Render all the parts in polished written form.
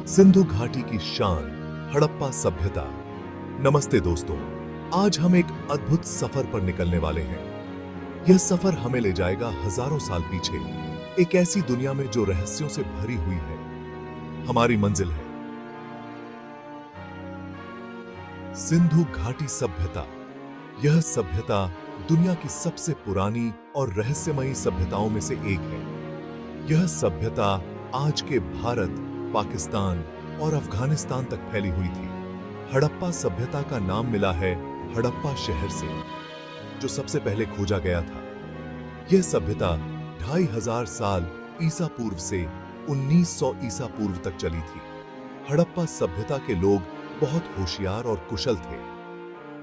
सिंधु घाटी की शान, हड़प्पा सभ्यता। नमस्ते दोस्तों, आज हम एक अद्भुत सफर पर निकलने वाले हैं। यह सफर हमें ले जाएगा हजारों साल पीछे, एक ऐसी दुनिया में जो रहस्यों से भरी हुई है। हमारी मंजिल है सिंधु घाटी सभ्यता। यह सभ्यता दुनिया की सबसे पुरानी और रहस्यमयी सभ्यताओं में से एक है। यह सभ्यता आज के भारत, पाकिस्तान और अफगानिस्तान तक फैली हुई थी। हड़प्पा सभ्यता का नाम मिला है हड़प्पा शहर से, जो सबसे पहले खोजा गया था। यह सभ्यता 2500 साल ईसा पूर्व से 1900 ईसा पूर्व तक चली थी। हड़प्पा सभ्यता के लोग बहुत होशियार और कुशल थे।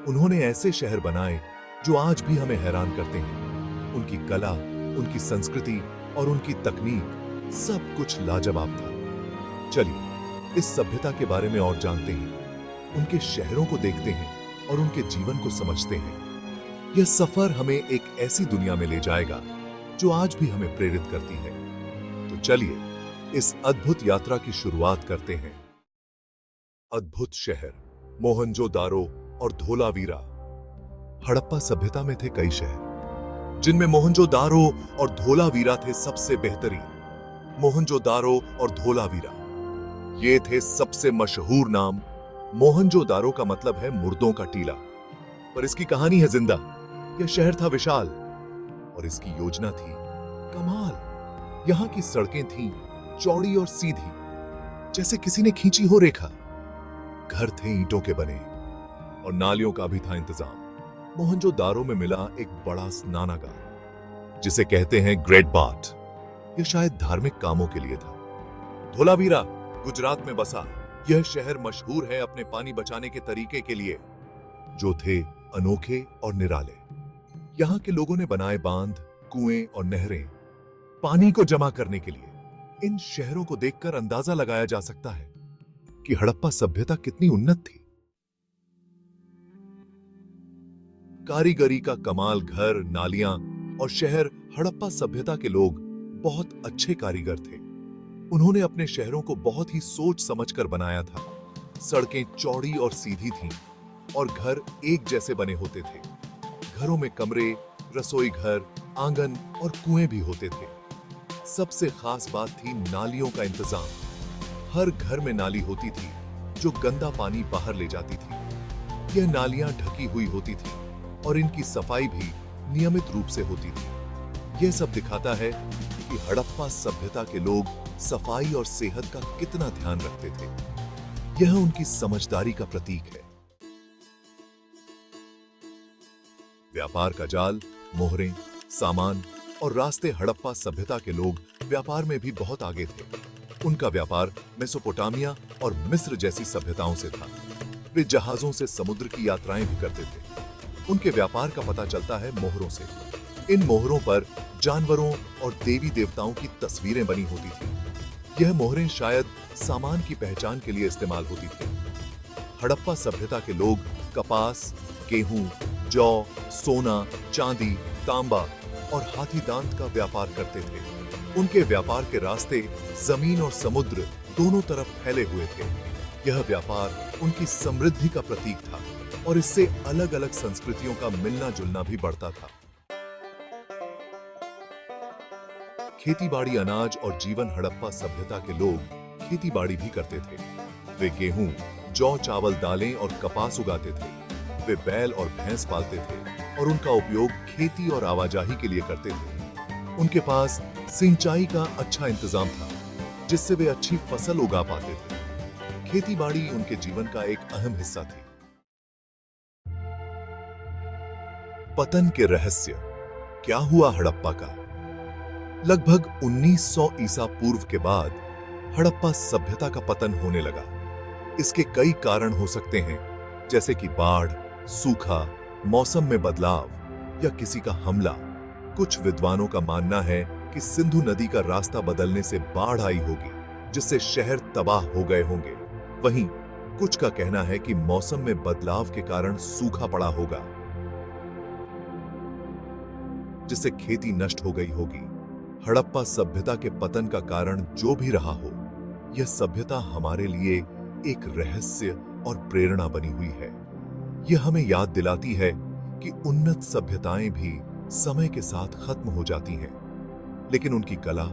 उन्होंने ऐसे शहर बनाए जो आज भी हमें हैरान करते हैं। उनकी कला, उनकी संस्कृति और उनकी तकनीक सब कुछ लाजवाब था। चलिए इस सभ्यता के बारे में और जानते हैं, उनके शहरों को देखते हैं और उनके जीवन को समझते हैं। यह सफर हमें एक ऐसी दुनिया में ले जाएगा जो आज भी हमें प्रेरित करती है। तो चलिए इस अद्भुत यात्रा की शुरुआत करते हैं। अद्भुत शहर मोहनजोदारो और धोलावीरा। हड़प्पा सभ्यता में थे कई शहर, जिनमें मोहनजोदारो और धोलावीरा थे सबसे बेहतरीन। मोहनजोदारो और धोलावीरा ये थे सबसे मशहूर नाम। मोहनजोदारो का मतलब है मुर्दों का टीला, पर इसकी कहानी है जिंदा। यह शहर था विशाल और इसकी योजना थी कमाल। यहां की सड़कें थीं चौड़ी और सीधी, जैसे किसी ने खींची हो रेखा। घर थे ईंटों के बने और नालियों का भी था इंतजाम। मोहनजोदारो में मिला एक बड़ा स्नानागार, जिसे कहते हैं ग्रेट बाथ। यह शायद धार्मिक कामों के लिए था। धोलावीरा गुजरात में बसा। यह शहर मशहूर है अपने पानी बचाने के तरीके के लिए, जो थे अनोखे और निराले। यहां के लोगों ने बनाए बांध, कुएं और नहरें पानी को जमा करने के लिए। इन शहरों को देखकर अंदाजा लगाया जा सकता है कि हड़प्पा सभ्यता कितनी उन्नत थी। कारीगरी का कमाल। घर, नालियां और शहर। हड़प्पा सभ्यता के लोग बहुत अच्छे कारीगर थे। उन्होंने अपने शहरों को बहुत ही सोच समझकर बनाया था। सड़कें चौड़ी और सीधी थीं और घर एक जैसे बने होते थे। घरों में कमरे, रसोई घर, आंगन और कुएं भी होते थे। सबसे खास बात थी नालियों का इंतजाम। हर घर में नाली होती थी जो गंदा पानी बाहर ले जाती थी। यह नालियां ढकी हुई होती थी और इनकी सफाई भी नियमित रूप से होती थी। यह सब दिखाता है कि हड़प्पा सभ्यता के लोग सफाई और सेहत का कितना ध्यान रखते थे। यह उनकी समझदारी का प्रतीक है। व्यापार का जाल, मोहरें, सामान और रास्ते। हड़प्पा सभ्यता के लोग व्यापार में भी बहुत आगे थे। उनका व्यापार मेसोपोटामिया और मिस्र जैसी सभ्यताओं से था। वे जहाजों से समुद्र की यात्राएं भी करते थे। उनके व्यापार का पता चलता है मोहरों से। इन मोहरों पर जानवरों और देवी देवताओं की तस्वीरें बनी होती थी। यह मोहरें शायद सामान की पहचान के लिए इस्तेमाल होती थी। हड़प्पा सभ्यता के लोग कपास, गेहूं, जौ, सोना, चांदी, तांबा और हाथी दांत का व्यापार करते थे। उनके व्यापार के रास्ते जमीन और समुद्र दोनों तरफ फैले हुए थे। यह व्यापार उनकी समृद्धि का प्रतीक था और इससे अलग अलग संस्कृतियों का मिलना जुलना भी बढ़ता था। खेतीबाड़ी, अनाज और जीवन। हड़प्पा सभ्यता के लोग खेतीबाड़ी भी करते थे। वे गेहूं, जौ, चावल, दालें और कपास उगाते थे। वे बैल और भैंस पालते थे और उनका उपयोग खेती और आवाजाही के लिए करते थे। उनके पास सिंचाई का अच्छा इंतजाम था, जिससे वे अच्छी फसल उगा पाते थे। खेतीबाड़ी उनके जीवन का एक अहम हिस्सा थी। पतन के रहस्य। क्या हुआ हड़प्पा का? लगभग 1900 ईसा पूर्व के बाद हड़प्पा सभ्यता का पतन होने लगा। इसके कई कारण हो सकते हैं, जैसे कि बाढ़, सूखा, मौसम में बदलाव या किसी का हमला। कुछ विद्वानों का मानना है कि सिंधु नदी का रास्ता बदलने से बाढ़ आई होगी, जिससे शहर तबाह हो गए होंगे। वहीं कुछ का कहना है कि मौसम में बदलाव के कारण सूखा पड़ा होगा, जिससे खेती नष्ट हो गई होगी। हड़प्पा सभ्यता के पतन का कारण जो भी रहा हो, यह सभ्यता हमारे लिए एक रहस्य और प्रेरणा बनी हुई है। यह हमें याद दिलाती है कि उन्नत सभ्यताएं भी समय के साथ खत्म हो जाती हैं, लेकिन उनकी कला,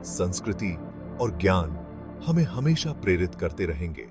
संस्कृति और ज्ञान हमें हमेशा प्रेरित करते रहेंगे।